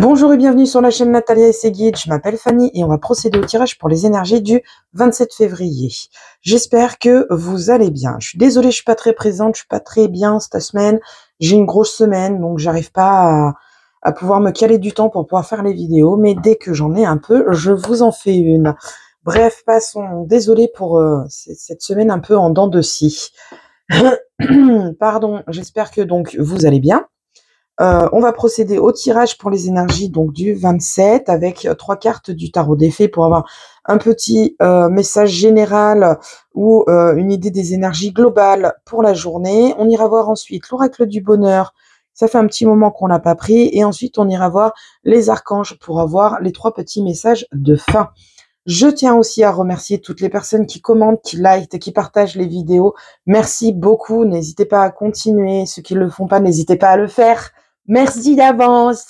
Bonjour et bienvenue sur la chaîne Natalia et ses guides. Je m'appelle Fanny et on va procéder au tirage pour les énergies du 27 février. J'espère que vous allez bien. Je suis désolée, je suis pas très présente, je suis pas très bien cette semaine. J'ai une grosse semaine, donc j'arrive pas à pouvoir me caler du temps pour pouvoir faire les vidéos. Mais dès que j'en ai un peu, je vous en fais une. Bref, passons. Désolée pour cette semaine un peu en dents de scie. Pardon, j'espère que donc vous allez bien. On va procéder au tirage pour les énergies donc du 27 avec 3 cartes du tarot des fées pour avoir un petit message général ou une idée des énergies globales pour la journée. On ira voir ensuite l'oracle du bonheur. Ça fait un petit moment qu'on n'a pas pris. Et ensuite, on ira voir les archanges pour avoir les 3 petits messages de fin. Je tiens aussi à remercier toutes les personnes qui commentent, qui likent et qui partagent les vidéos. Merci beaucoup. N'hésitez pas à continuer. Ceux qui ne le font pas, n'hésitez pas à le faire. Merci d'avance.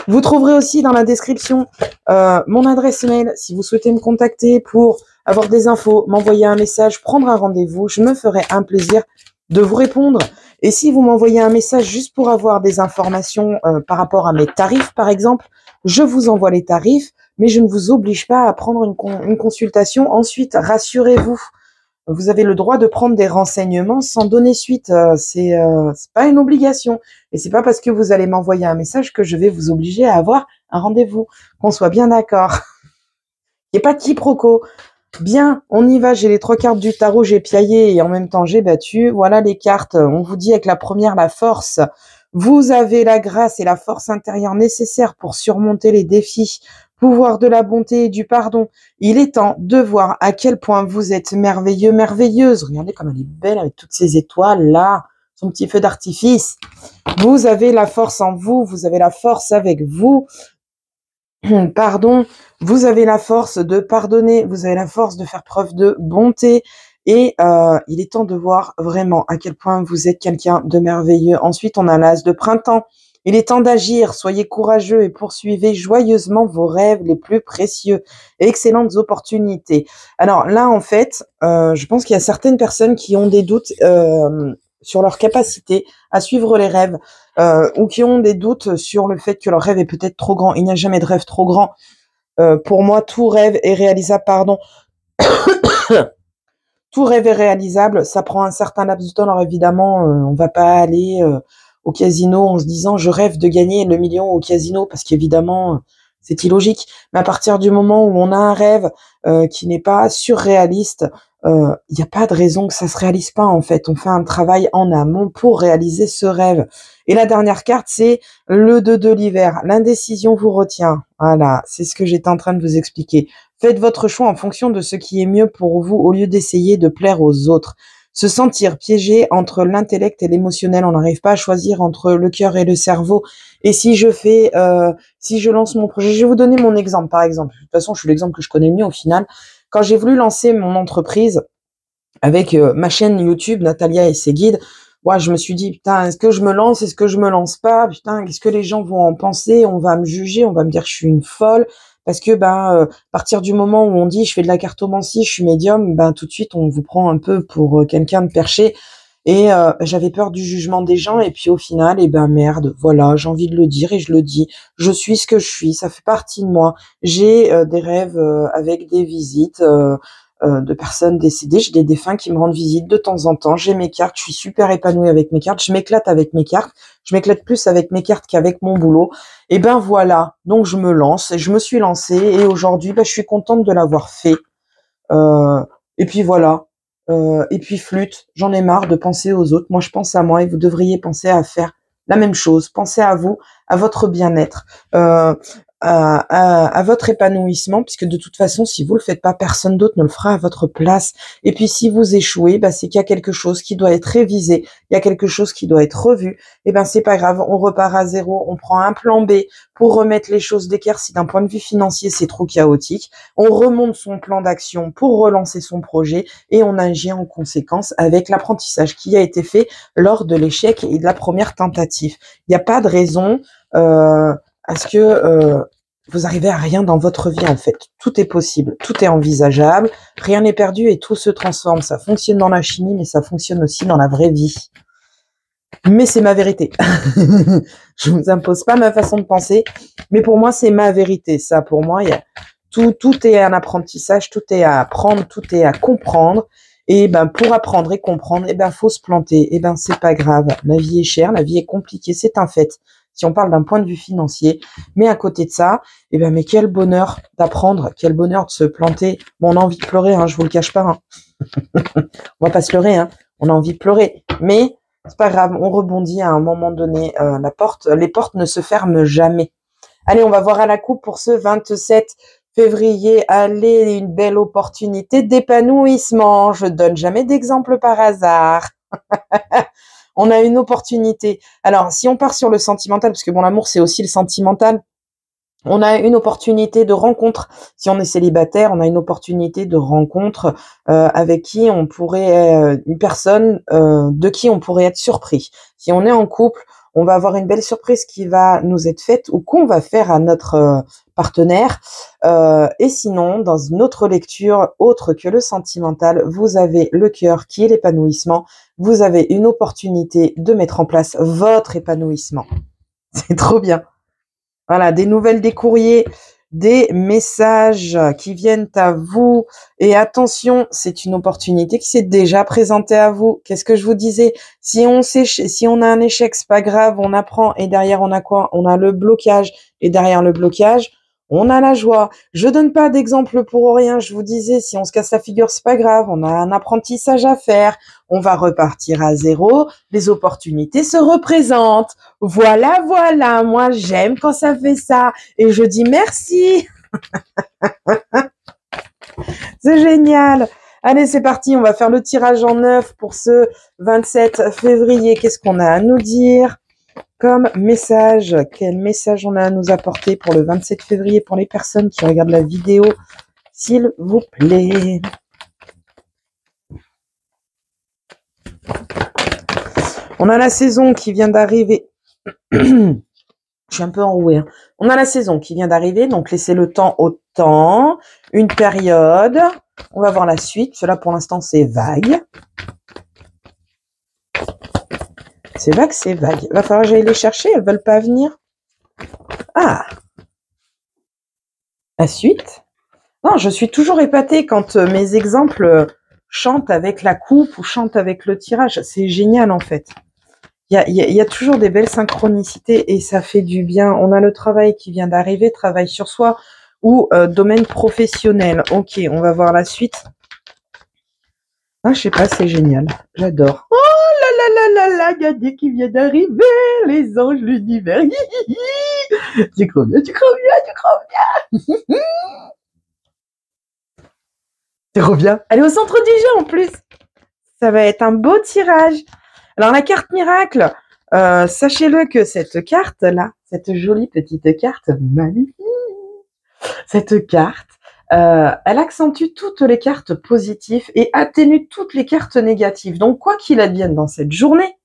Vous trouverez aussi dans la description mon adresse mail si vous souhaitez me contacter pour avoir des infos, m'envoyer un message, prendre un rendez-vous. Je me ferai un plaisir de vous répondre. Et si vous m'envoyez un message juste pour avoir des informations par rapport à mes tarifs, par exemple, je vous envoie les tarifs, mais je ne vous oblige pas à prendre une consultation. Ensuite, rassurez-vous. Vous avez le droit de prendre des renseignements sans donner suite. C'est pas une obligation. Et c'est pas parce que vous allez m'envoyer un message que je vais vous obliger à avoir un rendez-vous. Qu'on soit bien d'accord. Il n'y a pas de quiproquo. Bien, on y va. J'ai les 3 cartes du tarot, j'ai piaillé et en même temps j'ai battu. Voilà les cartes. On vous dit avec la première, la force. Vous avez la grâce et la force intérieure nécessaires pour surmonter les défis. Pouvoir de la bonté et du pardon. Il est temps de voir à quel point vous êtes merveilleux, merveilleuse. Regardez comme elle est belle avec toutes ces étoiles là, son petit feu d'artifice. Vous avez la force en vous, vous avez la force avec vous. Pardon, vous avez la force de pardonner, vous avez la force de faire preuve de bonté. Et il est temps de voir vraiment à quel point vous êtes quelqu'un de merveilleux. Ensuite, on a l'as de printemps. Il est temps d'agir, soyez courageux et poursuivez joyeusement vos rêves les plus précieux. Excellentes opportunités. Alors là, en fait, je pense qu'il y a certaines personnes qui ont des doutes sur leur capacité à suivre les rêves ou qui ont des doutes sur le fait que leur rêve est peut-être trop grand. Il n'y a jamais de rêve trop grand. Pour moi, tout rêve est réalisable, pardon. Tout rêve est réalisable, ça prend un certain laps de temps. Alors évidemment, on va pas aller au casino en se disant je rêve de gagner le million au casino parce qu'évidemment c'est illogique. Mais à partir du moment où on a un rêve qui n'est pas surréaliste, il n'y a pas de raison que ça se réalise pas en fait. On fait un travail en amont pour réaliser ce rêve. Et la dernière carte, c'est le 2 de l'hiver. L'indécision vous retient. Voilà, c'est ce que j'étais en train de vous expliquer. Faites votre choix en fonction de ce qui est mieux pour vous au lieu d'essayer de plaire aux autres. Se sentir piégé entre l'intellect et l'émotionnel, on n'arrive pas à choisir entre le cœur et le cerveau. Et si je lance mon projet, je vais vous donner mon exemple par exemple. De toute façon, je suis l'exemple que je connais le mieux au final. Quand j'ai voulu lancer mon entreprise avec ma chaîne YouTube, Natalia et ses guides, ouais, je me suis dit, putain, est-ce que je me lance, est-ce que je me lance pas? Putain, qu'est-ce que les gens vont en penser? On va me juger, on va me dire que je suis une folle. Parce que, à partir du moment où on dit, je fais de la cartomancie, je suis médium, tout de suite, on vous prend un peu pour quelqu'un de perché. Et j'avais peur du jugement des gens. Et puis, au final, merde, voilà, j'ai envie de le dire et je le dis. Je suis ce que je suis, ça fait partie de moi. J'ai des rêves avec des visites de personnes décédées. J'ai des défunts qui me rendent visite de temps en temps. J'ai mes cartes, je suis super épanouie avec mes cartes. Je m'éclate avec mes cartes. Je m'éclate plus avec mes cartes qu'avec mon boulot. Et voilà, donc je me lance. Je me suis lancée et aujourd'hui, je suis contente de l'avoir fait. Et puis voilà. Et puis flûte, j'en ai marre de penser aux autres. Moi, je pense à moi et vous devriez penser à faire la même chose. Pensez à vous, à votre bien-être. À votre épanouissement, puisque de toute façon, si vous le faites pas, personne d'autre ne le fera à votre place. Et puis, si vous échouez, c'est qu'il y a quelque chose qui doit être révisé, il y a quelque chose qui doit être revu. Et c'est pas grave, on repart à zéro, on prend un plan B pour remettre les choses d'équerre si d'un point de vue financier, c'est trop chaotique. On remonte son plan d'action pour relancer son projet et on agit en conséquence avec l'apprentissage qui a été fait lors de l'échec et de la première tentative. Il n'y a pas de raison à ce que vous arrivez à rien dans votre vie en fait. Tout est possible, tout est envisageable, rien n'est perdu et tout se transforme. Ça fonctionne dans la chimie, mais ça fonctionne aussi dans la vraie vie. Mais c'est ma vérité. Je vous impose pas ma façon de penser, mais pour moi, c'est ma vérité. Ça, pour moi, il y a tout est un apprentissage, tout est à apprendre, tout est à comprendre. Et ben, pour apprendre et comprendre, faut se planter. C'est pas grave. La vie est chère, la vie est compliquée, c'est un fait. Si on parle d'un point de vue financier, mais à côté de ça, mais quel bonheur d'apprendre, quel bonheur de se planter. Bon, on a envie de pleurer, hein, je vous le cache pas. Hein. On va pas se leurrer, hein. On a envie de pleurer, mais c'est pas grave, on rebondit à un moment donné. Les portes ne se ferment jamais. Allez, on va voir à la coupe pour ce 27 février. Allez, une belle opportunité d'épanouissement. Je donne jamais d'exemple par hasard. On a une opportunité. Alors, si on part sur le sentimental, parce que bon, l'amour, c'est aussi le sentimental, on a une opportunité de rencontre. Si on est célibataire, on a une opportunité de rencontre avec qui on pourrait, une personne de qui on pourrait être surpris. Si on est en couple, on va avoir une belle surprise qui va nous être faite ou qu'on va faire à notre partenaire. Et sinon, dans une autre lecture, autre que le sentimental, vous avez le cœur qui est l'épanouissement. Vous avez une opportunité de mettre en place votre épanouissement. C'est trop bien. Voilà, des nouvelles, des courriers, des messages qui viennent à vous. Et attention, c'est une opportunité qui s'est déjà présentée à vous. Qu'est-ce que je vous disais? Si on a un échec, c'est pas grave, on apprend. Et derrière, on a quoi? On a le blocage. Et derrière le blocage, on a la joie. Je donne pas d'exemple pour rien. Je vous disais, si on se casse la figure, c'est pas grave. On a un apprentissage à faire. On va repartir à zéro. Les opportunités se représentent. Voilà, voilà. Moi, j'aime quand ça fait ça. Et je dis merci. C'est génial. Allez, c'est parti. On va faire le tirage en 9 pour ce 27 février. Qu'est-ce qu'on a à nous dire comme message? Quel message on a à nous apporter pour le 27 février pour les personnes qui regardent la vidéo, s'il vous plaît? On a la saison qui vient d'arriver. Je suis un peu enrouée. Hein. On a la saison qui vient d'arriver, donc laissez le temps au temps. Une période. On va voir la suite. Cela, pour l'instant, c'est vague. C'est vague, c'est vague. Il va falloir que j'aille les chercher. Elles veulent pas venir. Ah. La suite. Non, je suis toujours épatée quand mes exemples chantent avec la coupe ou chantent avec le tirage. C'est génial, en fait. Il y a toujours des belles synchronicités et ça fait du bien. On a le travail qui vient d'arriver, travail sur soi ou domaine professionnel. Ok, on va voir la suite. Ah, je sais pas, c'est génial. J'adore. Oh là là là là là, il y a des qui vient d'arriver, les anges, l'univers. Tu crois bien, tu crois bien, tu crois bien. Tu reviens. Elle est au centre du jeu en plus. Ça va être un beau tirage. Alors la carte miracle, sachez-le que cette carte-là, cette jolie petite carte magnifique, cette carte, elle accentue toutes les cartes positives et atténue toutes les cartes négatives. Donc quoi qu'il advienne dans cette journée,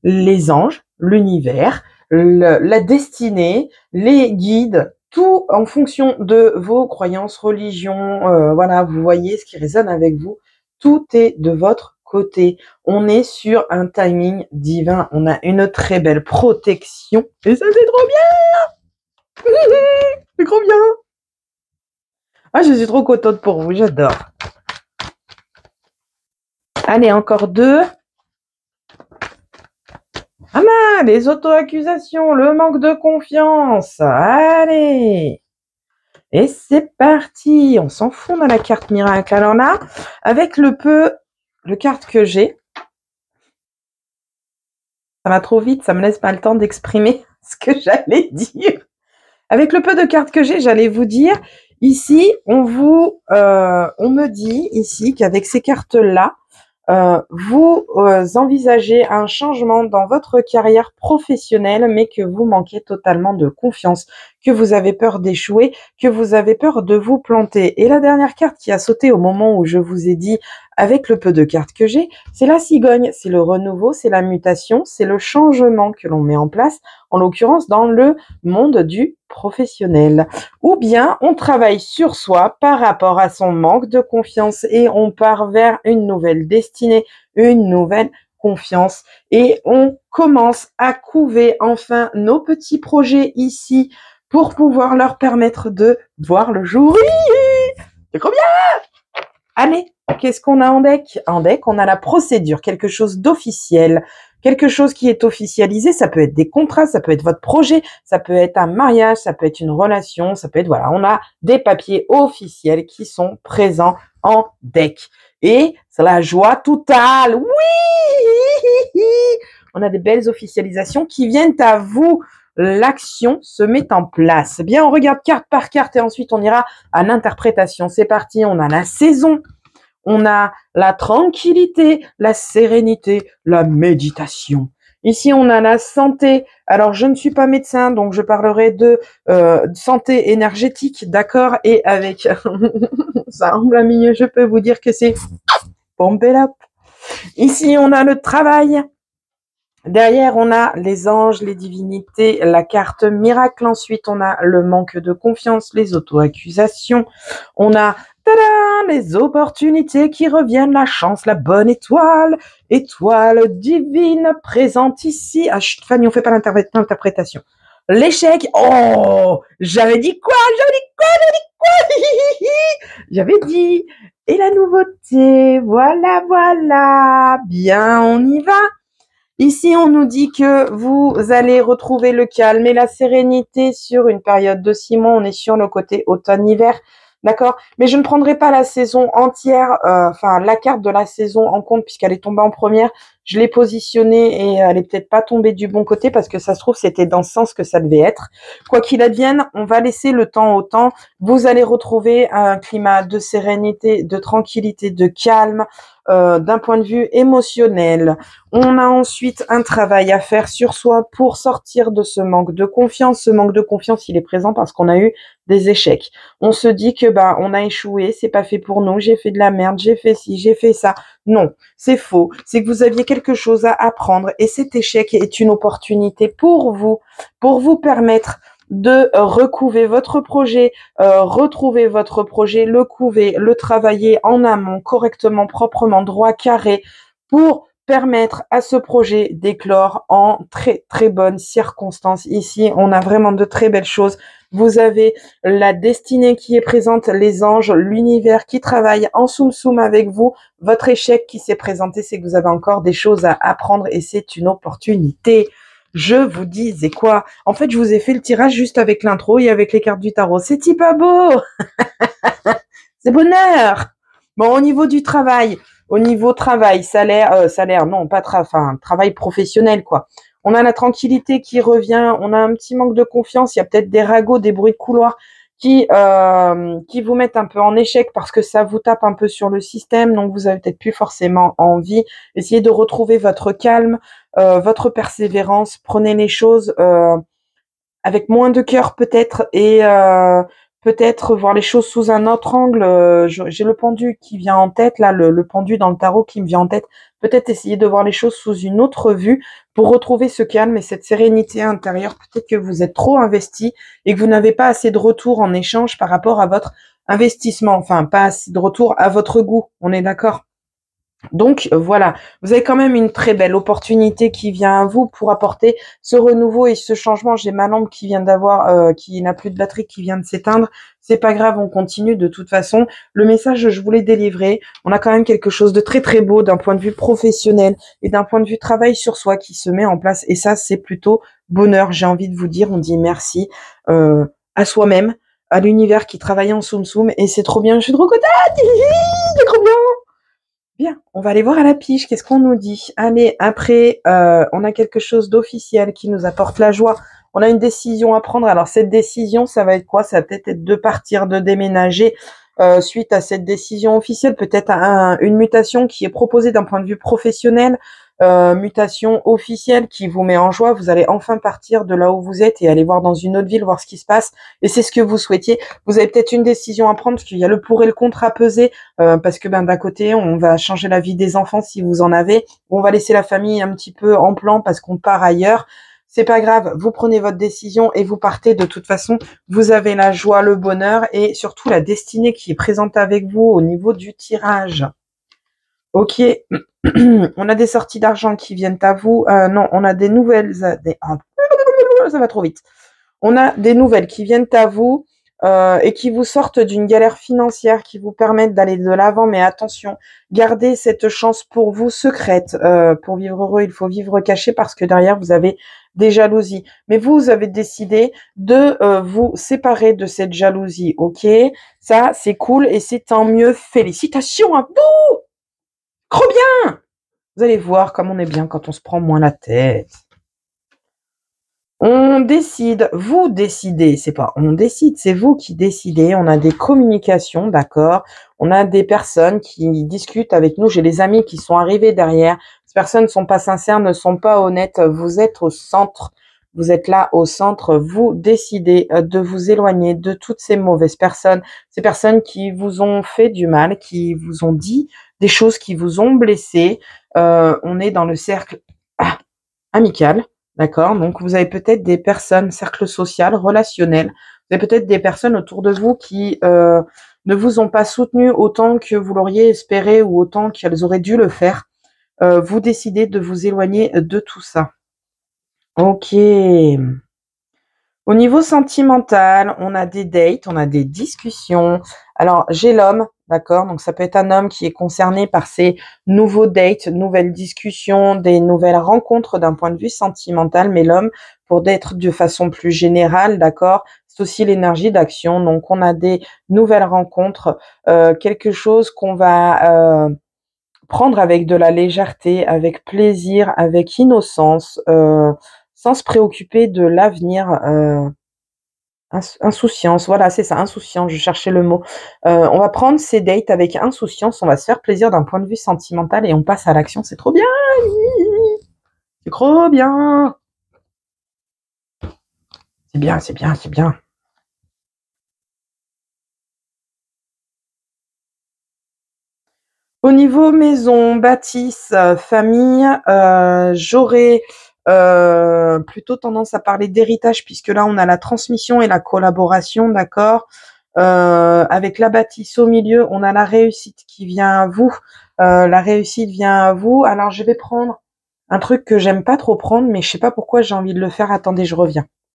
les anges, l'univers, la destinée, les guides, tout en fonction de vos croyances, religions, voilà, vous voyez ce qui résonne avec vous, tout est de votre côté. On est sur un timing divin. On a une très belle protection. Et ça, c'est trop bien. C'est trop bien. Ah, je suis trop contente pour vous. J'adore. Allez, encore 2. Ah ben, les auto-accusations, le manque de confiance. Allez. Et c'est parti. On s'en fout dans la carte miracle. Alors là, avec le carte que j'ai, ça va trop vite, ça me laisse pas le temps d'exprimer ce que j'allais dire. Avec le peu de cartes que j'ai, j'allais vous dire, ici, on me dit ici qu'avec ces cartes-là, vous envisagez un changement dans votre carrière professionnelle, mais que vous manquez totalement de confiance, que vous avez peur d'échouer, que vous avez peur de vous planter. Et la dernière carte qui a sauté au moment où je vous ai dit, avec le peu de cartes que j'ai, c'est la cigogne, c'est le renouveau, c'est la mutation, c'est le changement que l'on met en place, en l'occurrence dans le monde du professionnel. Ou bien on travaille sur soi par rapport à son manque de confiance et on part vers une nouvelle destinée, une nouvelle confiance et on commence à couver enfin nos petits projets ici pour pouvoir leur permettre de voir le jour. Oui, c'est trop bien! Allez, qu'est-ce qu'on a en deck? En deck, on a la procédure, quelque chose d'officiel, quelque chose qui est officialisé. Ça peut être des contrats, ça peut être votre projet, ça peut être un mariage, ça peut être une relation, ça peut être, voilà, on a des papiers officiels qui sont présents en deck. Et c'est la joie totale. Oui! On a des belles officialisations qui viennent à vous. L'action se met en place. Bien, on regarde carte par carte et ensuite on ira à l'interprétation. C'est parti, on a la saison, on a la tranquillité, la sérénité, la méditation. Ici, on a la santé. Alors, je ne suis pas médecin, donc je parlerai de santé énergétique, d'accord? Et avec ça en plein milieu, je peux vous dire que c'est pompé up. Ici, on a le travail. Derrière, on a les anges, les divinités, la carte miracle. Ensuite, on a le manque de confiance, les auto-accusations. On a les opportunités qui reviennent, la chance, la bonne étoile, étoile divine présente ici. Ah, chut, Fanny, on fait pas l'interprétation. L'échec. Oh, j'avais dit quoi? J'avais dit. Et la nouveauté. Voilà, voilà. Bien, on y va. Ici, on nous dit que vous allez retrouver le calme et la sérénité sur une période de 6 mois. On est sur le côté automne-hiver, d'accord? Mais je ne prendrai pas la saison entière, enfin la carte de la saison en compte puisqu'elle est tombée en première. Je l'ai positionnée et elle est peut-être pas tombée du bon côté parce que ça se trouve c'était dans ce sens que ça devait être. Quoi qu'il advienne, on va laisser le temps au temps. Vous allez retrouver un climat de sérénité, de tranquillité, de calme. D'un point de vue émotionnel. On a ensuite un travail à faire sur soi pour sortir de ce manque de confiance. Ce manque de confiance, il est présent parce qu'on a eu des échecs. On se dit que on a échoué, c'est pas fait pour nous, j'ai fait de la merde, j'ai fait ci, j'ai fait ça. Non, c'est faux. C'est que vous aviez quelque chose à apprendre et cet échec est une opportunité pour vous permettre de recouver votre projet, retrouver votre projet, le couver, le travailler en amont, correctement, proprement, droit, carré, pour permettre à ce projet d'éclore en très très bonnes circonstances. Ici, on a vraiment de très belles choses. Vous avez la destinée qui est présente, les anges, l'univers qui travaille en soum-soum avec vous. Votre échec qui s'est présenté, c'est que vous avez encore des choses à apprendre et c'est une opportunité. Je vous disais quoi? En fait, je vous ai fait le tirage juste avec l'intro et avec les cartes du tarot. C'est-il pas beau? C'est bonheur. Bon, au niveau du travail, salaire, non, pas travail professionnel, quoi. On a la tranquillité qui revient, on a un petit manque de confiance, il y a peut-être des ragots, des bruits de couloir qui vous mettent un peu en échec parce que ça vous tape un peu sur le système, donc vous avez peut-être plus forcément envie. Essayez de retrouver votre calme, votre persévérance, prenez les choses avec moins de cœur peut-être et peut-être voir les choses sous un autre angle. J'ai le pendu qui vient en tête, là, le pendu dans le tarot qui me vient en tête. Peut-être essayer de voir les choses sous une autre vue pour retrouver ce calme et cette sérénité intérieure. Peut-être que vous êtes trop investi et que vous n'avez pas assez de retour en échange par rapport à votre investissement. Enfin, pas assez de retour à votre goût. On est d'accord? Donc voilà, vous avez quand même une très belle opportunité qui vient à vous pour apporter ce renouveau et ce changement. J'ai ma lampe qui vient d'avoir, qui n'a plus de batterie, qui vient de s'éteindre. C'est pas grave, on continue de toute façon. Le message, je voulais délivrer. On a quand même quelque chose de très très beau d'un point de vue professionnel et d'un point de vue travail sur soi qui se met en place. Et ça, c'est plutôt bonheur. J'ai envie de vous dire, on dit merci à soi-même, à l'univers qui travaille en soum soum. Et c'est trop bien. Je suis trop contente. C'est trop bien. Bien, on va aller voir à la pige, qu'est-ce qu'on nous dit? Allez, après, on a quelque chose d'officiel qui nous apporte la joie. On a une décision à prendre. Alors, cette décision, ça va être quoi? Ça va peut-être être de partir, de déménager. Suite à cette décision officielle, peut-être une mutation qui est proposée d'un point de vue professionnel, mutation officielle qui vous met en joie. Vous allez enfin partir de là où vous êtes et aller voir dans une autre ville, voir ce qui se passe. Et c'est ce que vous souhaitiez. Vous avez peut-être une décision à prendre parce qu'il y a le pour et le contre à peser. Parce que d'un côté, on va changer la vie des enfants si vous en avez. On va laisser la famille un petit peu en plan parce qu'on part ailleurs. C'est pas grave, vous prenez votre décision et vous partez. De toute façon, vous avez la joie, le bonheur et surtout la destinée qui est présente avec vous au niveau du tirage. Ok, On a des sorties d'argent qui viennent à vous. Non, on a des nouvelles. Ça va trop vite. On a des nouvelles qui viennent à vous et qui vous sortent d'une galère financière, qui vous permettent d'aller de l'avant. Mais attention, gardez cette chance pour vous secrète. Pour vivre heureux, il faut vivre caché parce que derrière, vous avez des jalousies. Mais vous avez décidé de vous séparer de cette jalousie, ok? Ça, c'est cool et c'est tant mieux. Félicitations à vous! Trop bien! Vous allez voir comme on est bien quand on se prend moins la tête. On décide, vous décidez, c'est pas on décide, c'est vous qui décidez. On a des communications, d'accord. On a des personnes qui discutent avec nous. J'ai des amis qui sont arrivés derrière. Ces personnes ne sont pas sincères, ne sont pas honnêtes. Vous êtes au centre. Vous êtes là au centre. Vous décidez de vous éloigner de toutes ces mauvaises personnes, ces personnes qui vous ont fait du mal, qui vous ont dit des choses qui vous ont blessé. On est dans le cercle amical. D'accord? Donc, vous avez peut-être des personnes, cercle social, relationnel. Vous avez peut-être des personnes autour de vous qui ne vous ont pas soutenu autant que vous l'auriez espéré ou autant qu'elles auraient dû le faire. Vous décidez de vous éloigner de tout ça. Ok. Au niveau sentimental, on a des dates, on a des discussions. Alors, j'ai l'homme, d'accord? Donc, ça peut être un homme qui est concerné par ces nouveaux dates, nouvelles discussions, des nouvelles rencontres d'un point de vue sentimental. Mais l'homme, pour d'être de façon plus générale, d'accord? C'est aussi l'énergie d'action. Donc, on a des nouvelles rencontres, quelque chose qu'on va prendre avec de la légèreté, avec plaisir, avec innocence, sans se préoccuper de l'avenir. Insouciance, voilà, c'est ça, insouciance, je cherchais le mot. On va prendre ces dates avec insouciance, on va se faire plaisir d'un point de vue sentimental et on passe à l'action, c'est trop bien! C'est trop bien! C'est bien, c'est bien, c'est bien. Au niveau maison, bâtisse, famille, j'aurais plutôt tendance à parler d'héritage puisque là on a la transmission et la collaboration, d'accord. Avec la bâtisse au milieu, on a la réussite qui vient à vous. La réussite vient à vous. Alors je vais prendre un truc que j'aime pas trop prendre, mais je sais pas pourquoi j'ai envie de le faire. Attendez, je reviens.